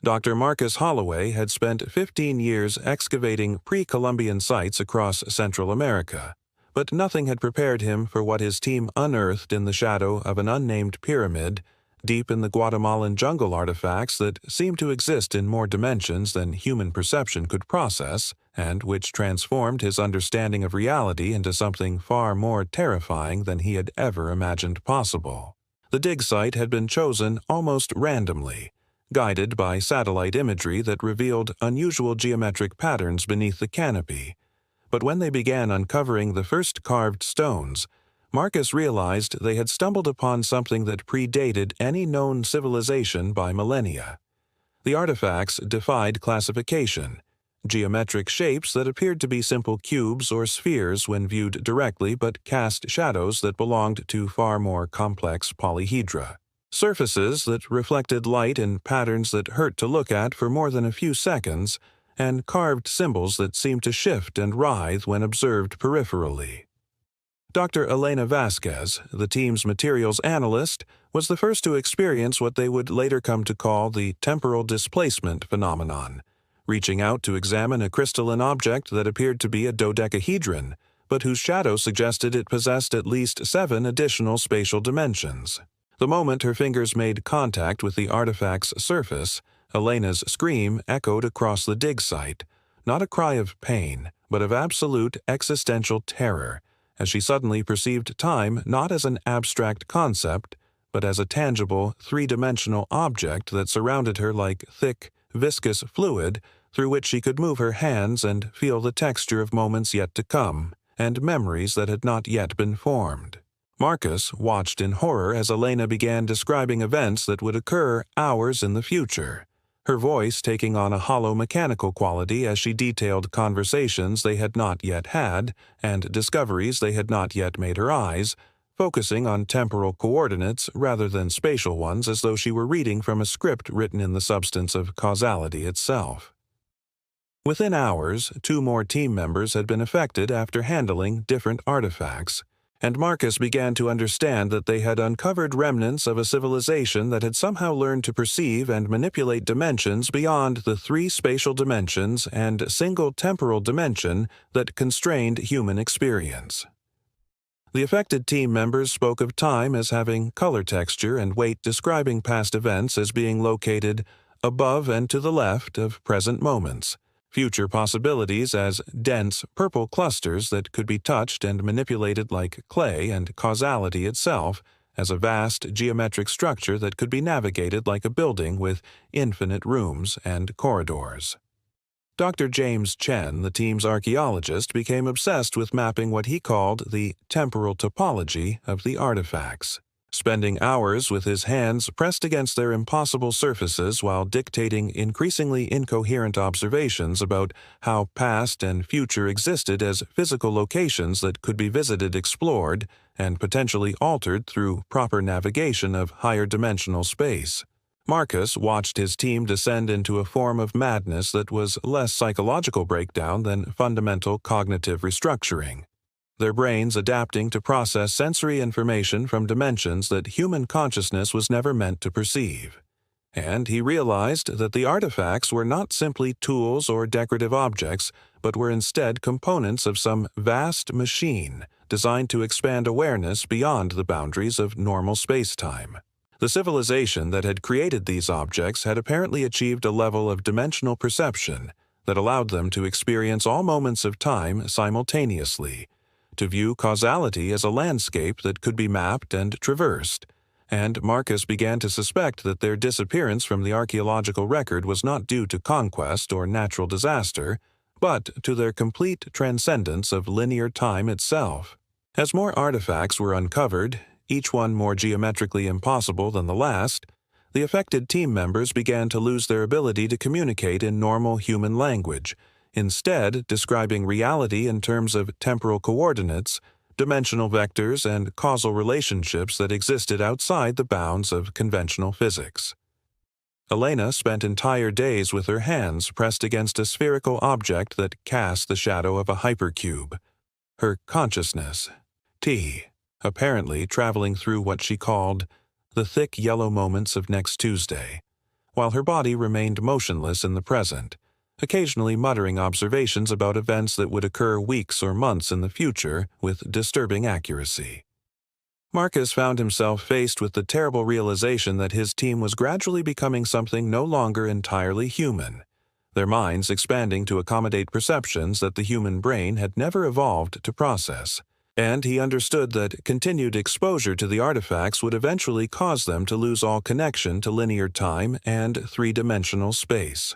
Dr. Marcus Holloway had spent 15 years excavating pre-Columbian sites across Central America, but nothing had prepared him for what his team unearthed in the shadow of an unnamed pyramid deep in the Guatemalan jungle artifacts that seemed to exist in more dimensions than human perception could process, and which transformed his understanding of reality into something far more terrifying than he had ever imagined possible. The dig site had been chosen almost randomly, guided by satellite imagery that revealed unusual geometric patterns beneath the canopy. But when they began uncovering the first carved stones, Marcus realized they had stumbled upon something that predated any known civilization by millennia. The artifacts defied classification, geometric shapes that appeared to be simple cubes or spheres when viewed directly but cast shadows that belonged to far more complex polyhedra. Surfaces that reflected light in patterns that hurt to look at for more than a few seconds, and carved symbols that seemed to shift and writhe when observed peripherally. Dr. Elena Vasquez, the team's materials analyst, was the first to experience what they would later come to call the temporal displacement phenomenon, reaching out to examine a crystalline object that appeared to be a dodecahedron, but whose shadow suggested it possessed at least 7 additional spatial dimensions. The moment her fingers made contact with the artifact's surface, Elena's scream echoed across the dig site, not a cry of pain, but of absolute existential terror, as she suddenly perceived time not as an abstract concept, but as a tangible, three-dimensional object that surrounded her like thick, viscous fluid through which she could move her hands and feel the texture of moments yet to come, and memories that had not yet been formed. Marcus watched in horror as Elena began describing events that would occur hours in the future, her voice taking on a hollow mechanical quality as she detailed conversations they had not yet had and discoveries they had not yet made her eyes, focusing on temporal coordinates rather than spatial ones, as though she were reading from a script written in the substance of causality itself. Within hours, 2 more team members had been affected after handling different artifacts, and Marcus began to understand that they had uncovered remnants of a civilization that had somehow learned to perceive and manipulate dimensions beyond the 3 spatial dimensions and single temporal dimension that constrained human experience. The affected team members spoke of time as having color texture and weight, describing past events as being located above and to the left of present moments, future possibilities as dense purple clusters that could be touched and manipulated like clay, and causality itself as a vast geometric structure that could be navigated like a building with infinite rooms and corridors. Dr. James Chen, the team's archaeologist, became obsessed with mapping what he called the temporal topology of the artifacts, spending hours with his hands pressed against their impossible surfaces while dictating increasingly incoherent observations about how past and future existed as physical locations that could be visited, explored, and potentially altered through proper navigation of higher dimensional space. Marcus watched his team descend into a form of madness that was less psychological breakdown than fundamental cognitive restructuring, their brains adapting to process sensory information from dimensions that human consciousness was never meant to perceive. And he realized that the artifacts were not simply tools or decorative objects, but were instead components of some vast machine designed to expand awareness beyond the boundaries of normal space-time. The civilization that had created these objects had apparently achieved a level of dimensional perception that allowed them to experience all moments of time simultaneously, to view causality as a landscape that could be mapped and traversed, and Marcus began to suspect that their disappearance from the archaeological record was not due to conquest or natural disaster, but to their complete transcendence of linear time itself. As more artifacts were uncovered, each one more geometrically impossible than the last, the affected team members began to lose their ability to communicate in normal human language, instead describing reality in terms of temporal coordinates, dimensional vectors, and causal relationships that existed outside the bounds of conventional physics. Elena spent entire days with her hands pressed against a spherical object that cast the shadow of a hypercube. Her consciousness, T, apparently traveling through what she called the thick yellow moments of next Tuesday, while her body remained motionless in the present, occasionally muttering observations about events that would occur weeks or months in the future with disturbing accuracy. Marcus found himself faced with the terrible realization that his team was gradually becoming something no longer entirely human, their minds expanding to accommodate perceptions that the human brain had never evolved to process, and he understood that continued exposure to the artifacts would eventually cause them to lose all connection to linear time and three-dimensional space.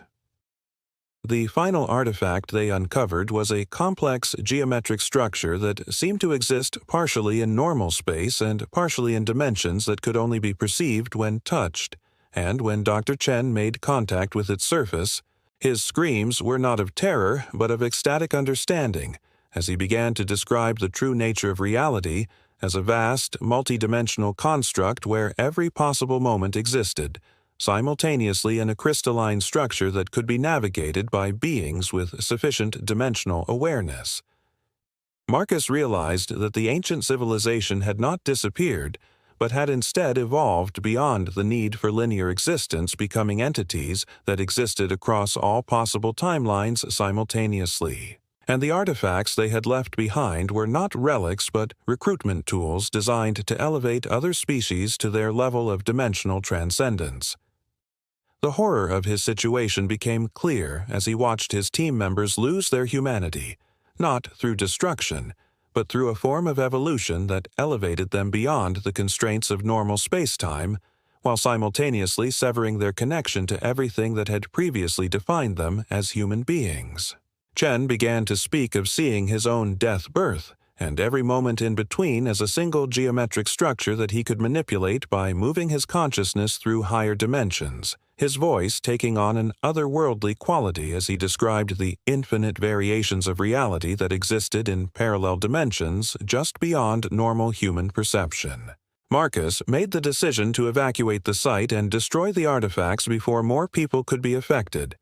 The final artifact they uncovered was a complex geometric structure that seemed to exist partially in normal space and partially in dimensions that could only be perceived when touched, and when Dr. Chen made contact with its surface, his screams were not of terror but of ecstatic understanding as he began to describe the true nature of reality as a vast, multi-dimensional construct where every possible moment existed, simultaneously in a crystalline structure that could be navigated by beings with sufficient dimensional awareness. Marcus realized that the ancient civilization had not disappeared, but had instead evolved beyond the need for linear existence, becoming entities that existed across all possible timelines simultaneously. And the artifacts they had left behind were not relics but recruitment tools designed to elevate other species to their level of dimensional transcendence. The horror of his situation became clear as he watched his team members lose their humanity, not through destruction, but through a form of evolution that elevated them beyond the constraints of normal space-time, while simultaneously severing their connection to everything that had previously defined them as human beings. Chen began to speak of seeing his own death-birth, and every moment in between as a single geometric structure that he could manipulate by moving his consciousness through higher dimensions, his voice taking on an otherworldly quality as he described the infinite variations of reality that existed in parallel dimensions just beyond normal human perception. Marcus made the decision to evacuate the site and destroy the artifacts before more people could be affected,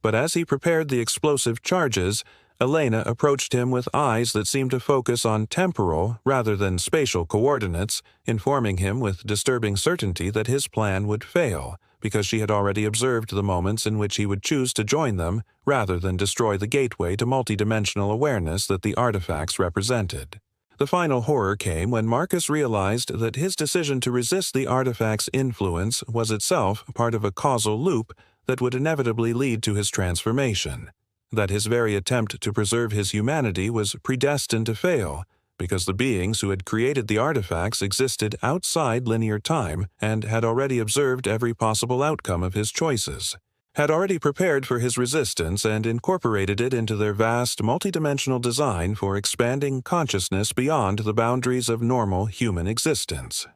but as he prepared the explosive charges, Elena approached him with eyes that seemed to focus on temporal rather than spatial coordinates, informing him with disturbing certainty that his plan would fail, because she had already observed the moments in which he would choose to join them rather than destroy the gateway to multidimensional awareness that the artifacts represented. The final horror came when Marcus realized that his decision to resist the artifact's influence was itself part of a causal loop that would inevitably lead to his transformation, that his very attempt to preserve his humanity was predestined to fail, because the beings who had created the artifacts existed outside linear time and had already observed every possible outcome of his choices, had already prepared for his resistance and incorporated it into their vast multidimensional design for expanding consciousness beyond the boundaries of normal human existence.